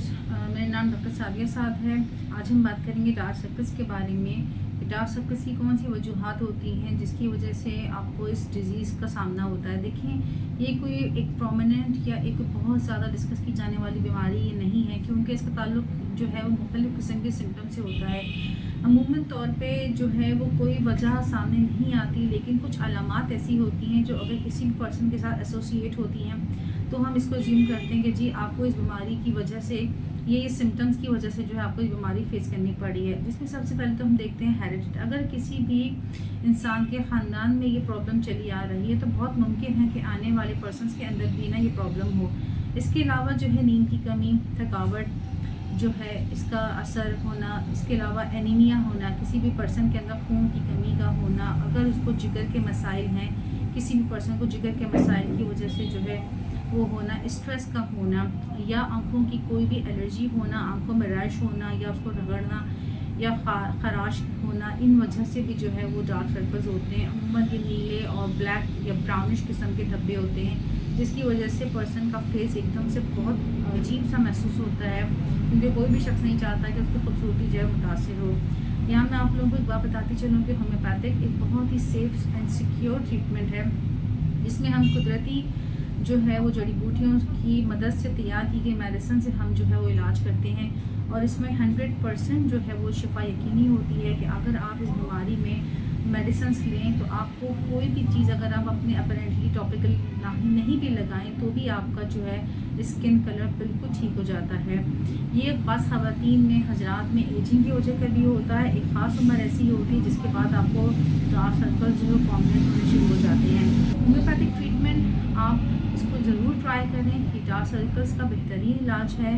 Viewers, मेरा नाम doctor Sadia साद है। आज हम बात करेंगे डार्क सर्कल्स के बारे में कि डार्क सर्कल्स की कौन सी वजूहात होती हैं जिसकी वजह से आपको इस डिज़ीज़ का सामना होता है। देखिए, ये कोई एक प्रोमिनेंट या एक बहुत ज़्यादा डिस्कस की जाने वाली बीमारी ये नहीं है, क्योंकि इसका ताल्लुक जो है वो मुख्तलिफ़ किस्म के सिम्टम से होता है। अमूमन तौर पे जो है वो कोई वजह सामने नहीं आती, लेकिन कुछ अलामात ऐसी होती हैं जो अगर किसी भी पर्सन के साथ एसोसिएट होती हैं तो हम इसको अज्यूम करते हैं कि जी आपको इस बीमारी की वजह से ये सिम्टम्स की वजह से जो है आपको ये बीमारी फेस करनी पड़ी है। जिसमें सबसे पहले तो हम देखते हैं हेरिडिटी। अगर किसी भी इंसान के ख़ानदान में ये प्रॉब्लम चली आ रही है तो बहुत मुमकिन है कि आने वाले पर्सनस के अंदर भी ना ये प्रॉब्लम हो। इसके अलावा जो है नींद की कमी, थकावट जो है इसका असर होना, इसके अलावा एनीमिया होना, किसी भी पर्सन के अंदर खून की कमी का होना, अगर उसको जिगर के मसाइल हैं, किसी भी पर्सन को जिगर के मसाइल की वजह से जो है वो होना, स्ट्रेस का होना, या आंखों की कोई भी एलर्जी होना, आंखों में रैश होना या उसको रगड़ना या खराश होना, इन वजह से भी जो है वो डार्क सर्कल्स होते हैं। अमूमन ये नीले और ब्लैक या ब्राउनिश किस्म के धब्बे होते हैं, जिसकी वजह से पर्सन का फेस एकदम से बहुत अजीब सा महसूस होता है, क्योंकि कोई भी शख्स नहीं चाहता कि उसकी खूबसूरती जो है मुतासिर हो। यहाँ मैं आप लोगों को एक बात बताती चलूँ कि होम्योपैथिक एक बहुत ही सेफ एंड सिक्योर ट्रीटमेंट है, जिसमें हम कुदरती जो है वो जड़ी बूटियों की मदद से तैयार की गई मेडिसिन से हम जो है वो इलाज करते हैं। और इसमें 100% जो है वो शिफा यकीनी होती है कि अगर आप इस बीमारी में मेडिसिन लें तो आपको कोई भी चीज़ अगर आप अपने अपेरेंटली टॉपिकल नहीं भी लगाएं तो भी आपका जो है स्किन कलर बिल्कुल ठीक हो जाता है। ये ख़ास ख़वातीन में, हजरात में एजिंग की वजह का भी होता है। एक ख़ास उम्र ऐसी होती है जिसके बाद आपको डार्क सर्कल जो है कॉम्बिनेट होने शुरू हो जाते हैं। होम्योपैथिक ट्रीटमेंट आप इसको ज़रूर ट्राई करें कि डार्क सर्कल्स का बेहतरीन इलाज है।